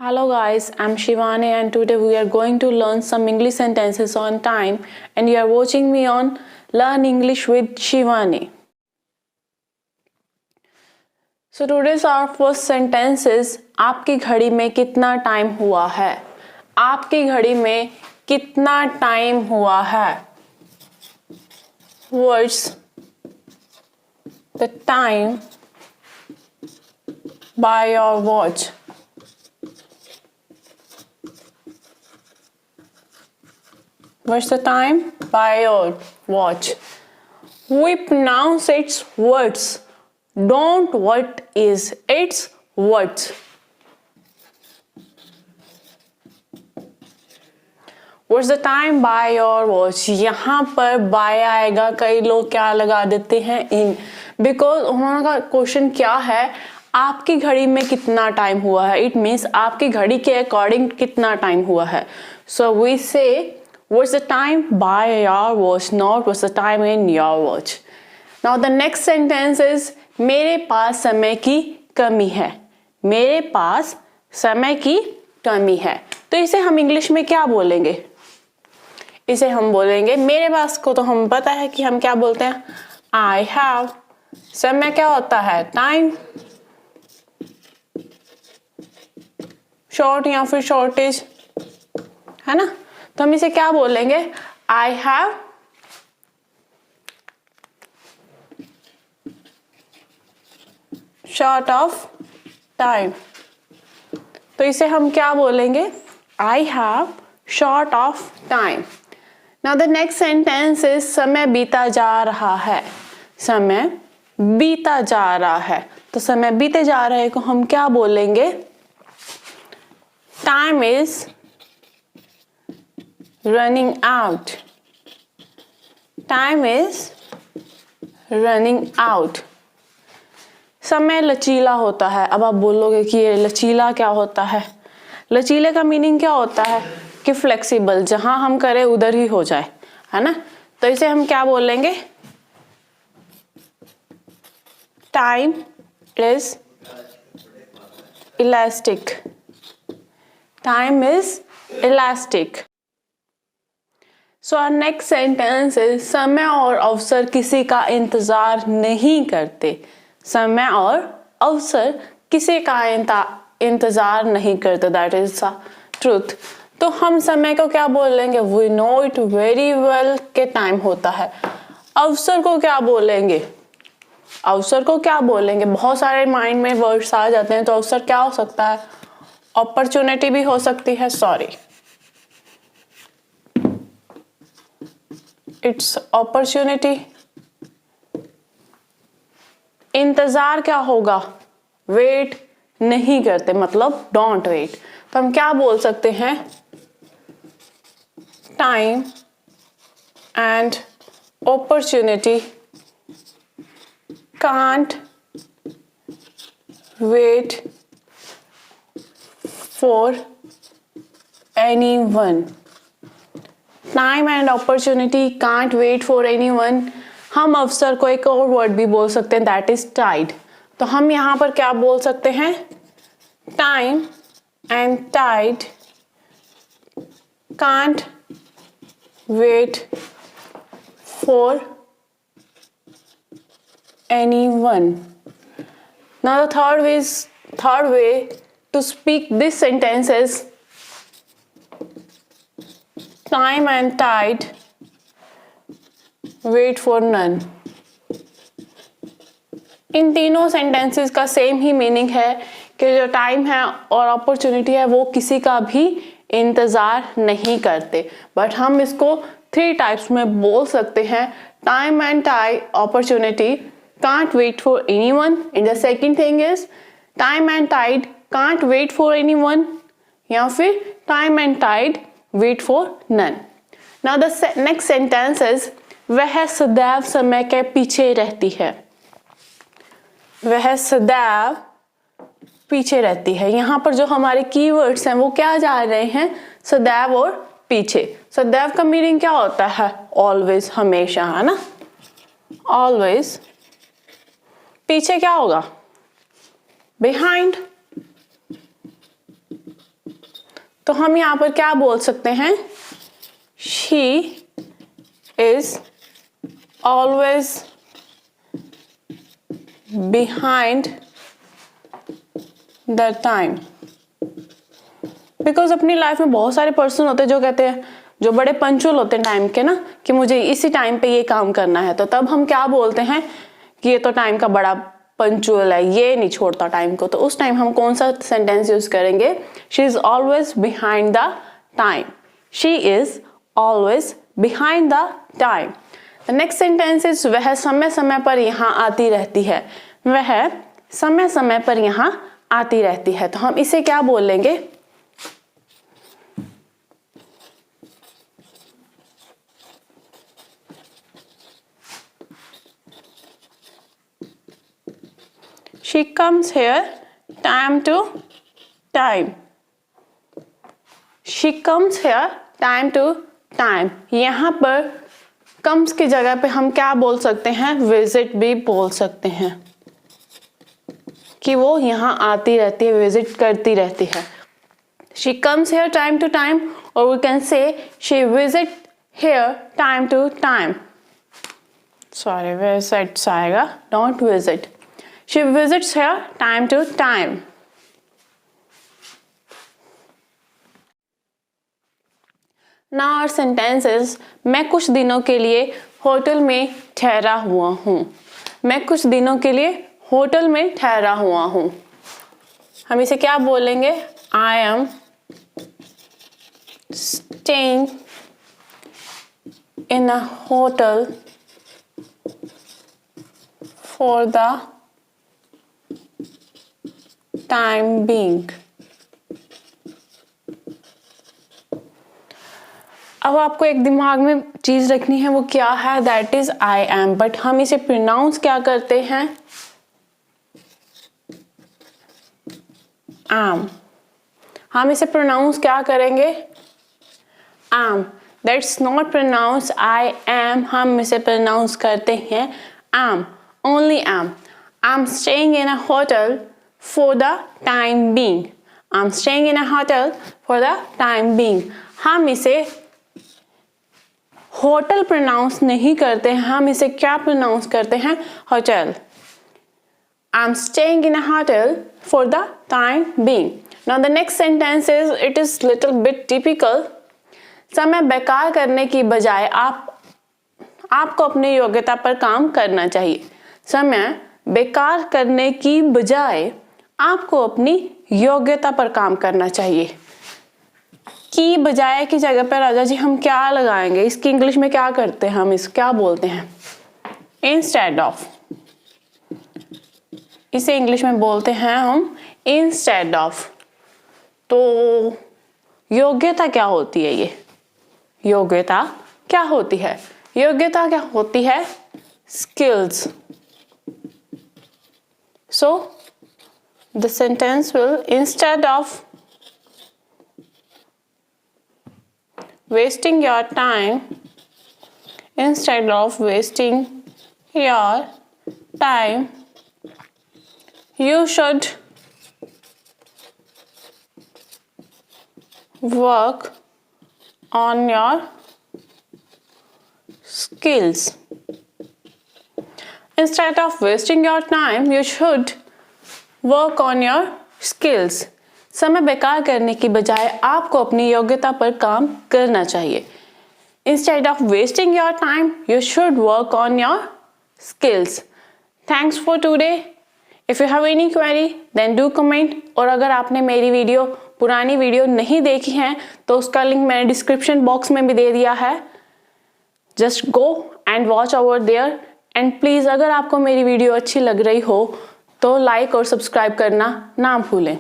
Hello guys, I'm Shivani and today we are going to learn some English sentences on time and you are watching me on Learn English with Shivani. So today's our first sentence is आपकी घड़ी में कितना time हुआ है? आपकी घड़ी में कितना टाइम हुआ है? Words the time by your watch. What's the time? By your watch. We pronounce its words. Don't what is its words. What's the time by your watch? यहाँ पर by आएगा, कई लोग क्या लगा देते हैं in, because उन्होंने का क्वेश्चन क्या है, आपकी घड़ी में कितना टाइम हुआ है. It means आपकी घड़ी के अकॉर्डिंग कितना टाइम हुआ है. So we say what's the time by your watch, not what's the time in your watch. Now the next sentence is मेरे पास समय की कमी है. मेरे पास समय की कमी है. तो इसे हम इंग्लिश में क्या बोलेंगे? इसे हम बोलेंगे, मेरे पास को तो हम पता है कि हम क्या बोलते हैं, I have. समय क्या होता है? टाइम. शॉर्ट या फिर शॉर्टेज, है ना? तो हम इसे क्या बोलेंगे? I have short of time. तो इसे हम क्या बोलेंगे? I have short of time. Now the next sentence is समय बीता जा रहा है. समय बीता जा रहा है. तो समय बीते जा रहे को हम क्या बोलेंगे? Time is running out. Time is running out. समय लचीला होता है. अब आप बोलोगे कि ये लचीला क्या होता है? लचीले का मीनिंग क्या होता है? कि फ्लेक्सिबल, जहां हम करें उधर ही हो जाए, है ना? तो इसे हम क्या बोलेंगे? Time is elastic. Time is elastic. So our next sentence is समय और अवसर किसी का इंतजार नहीं करते. समय और अवसर किसी का इंतजार नहीं करते. That is the truth. तो हम समय को क्या बोलेंगे? We know it very well के टाइम होता है. अवसर को क्या बोलेंगे? अवसर को क्या बोलेंगे? बहुत सारे माइंड में वर्ड्स आ जाते हैं. तो अवसर क्या हो सकता है? अपॉर्चुनिटी भी हो सकती है. Sorry, it's opportunity. इंतजार क्या होगा? वेट नहीं करते, मतलब डोंट वेट. तो हम क्या बोल सकते हैं? Time and opportunity can't wait for anyone. Time and opportunity can't wait for anyone. हम अवसर को एक और वर्ड भी बोल सकते हैं, दैट इज टाइड. तो हम यहां पर क्या बोल सकते हैं? Time and tide can't wait for anyone. Now the third way to speak this sentence is time and tide wait for none. इन तीनों सेंटेंसेस का सेम ही मीनिंग है कि जो टाइम है और अपॉर्चुनिटी है वो किसी का भी इंतजार नहीं करते. बट हम इसको 3 टाइप्स में बोल सकते हैं. Time and tide opportunity can't wait for anyone. And the second thing is time and tide can't wait for anyone, या फिर time and tide wait for none. Now the next sentence is वह सदैव समय के पीछे रहती है. वह सदैव पीछे रहती है. यहाँ पर जो हमारे कीवर्ड्स हैं वो क्या जा रहे हैं? सदैव और पीछे. सदैव का मीनिंग क्या होता है? ऑलवेज, हमेशा, है ना? ऑलवेज. पीछे क्या होगा? बिहाइंड. तो हम यहाँ पर क्या बोल सकते हैं, she is always behind the time. Because अपनी लाइफ में बहुत सारे पर्सन होते हैं जो कहते हैं, जो बड़े पंचुअल होते हैं टाइम के ना, कि मुझे इसी टाइम पे ये काम करना है, तो तब हम क्या बोलते हैं कि ये तो टाइम का बड़ा पंचुअल है, ये नहीं छोड़ता टाइम को। तो उस टाइम हम कौन सा सेंटेंस यूज करेंगे, she is always behind the time. She is always behind the time. The next sentence is वह समय समय पर यहाँ आती रहती है। वह समय समय पर यहाँ आती रहती है, तो हम इसे क्या बोलेंगे, she comes here time to time। she comes here time to time। यहाँ पर comes की जगह पे हम क्या बोल सकते हैं, visit भी बोल सकते हैं, कि वो यहाँ आती रहती है, विजिट करती रहती है। she comes here time to time, or we can say she visit here time to time। sorry, visits आएगा, don't visit। she visits here time to time। now our sentence is मैं कुछ दिनों के लिए hotel में ठहरा हुआ हूँ। मैं कुछ दिनों के लिए होटल में ठहरा हुआ हूँ। हम इसे क्या बोलेंगे, I am staying in a hotel for the time being। अब आपको एक दिमाग में चीज रखनी है, वो क्या है, that is I am. But हम इसे प्रोनाउंस क्या करते हैं, am। हम इसे प्रोनाउंस क्या करेंगे, am। That's not pronounce I am, हम इसे प्रोनाउंस करते हैं am, only am। I'm staying in a hotel for the time being। I'm staying in a hotel for the time being। हम इसे होटल प्रोनाउंस नहीं करते हैं, हम इसे क्या प्रोनाउंस करते हैं, hotel. I'm staying in a hotel for the time being। Now the next sentence is, it is little bit typical। समय बेकार करने की बजाय आपको अपनी योग्यता पर काम करना चाहिए। समय बेकार करने की बजाय आपको अपनी योग्यता पर काम करना चाहिए। की बजाय की जगह पर राजा जी हम क्या लगाएंगे, इसकी इंग्लिश में क्या करते हैं, हम इस क्या बोलते हैं, इंस्टेड ऑफ। इसे इंग्लिश में बोलते हैं हम इंस्टेड ऑफ। तो योग्यता क्या होती है, ये योग्यता क्या होती है, योग्यता क्या होती है, skills. So the sentence will, instead of wasting your time, instead of wasting your time, you should work on your skills। Instead of wasting your time, you should work on your skills। समय बेकार करने की बजाय आपको अपनी योग्यता पर काम करना चाहिए। Instead of wasting your time, you should work on your skills। Thanks for today। If you have any query, then do comment। और अगर आपने मेरी वीडियो, पुरानी वीडियो नहीं देखी है, तो उसका लिंक मैंने डिस्क्रिप्शन बॉक्स में भी दे दिया है। Just go and watch over there। And please अगर आपको मेरी वीडियो अच्छी लग रही हो तो लाइक और सब्सक्राइब करना ना भूलें।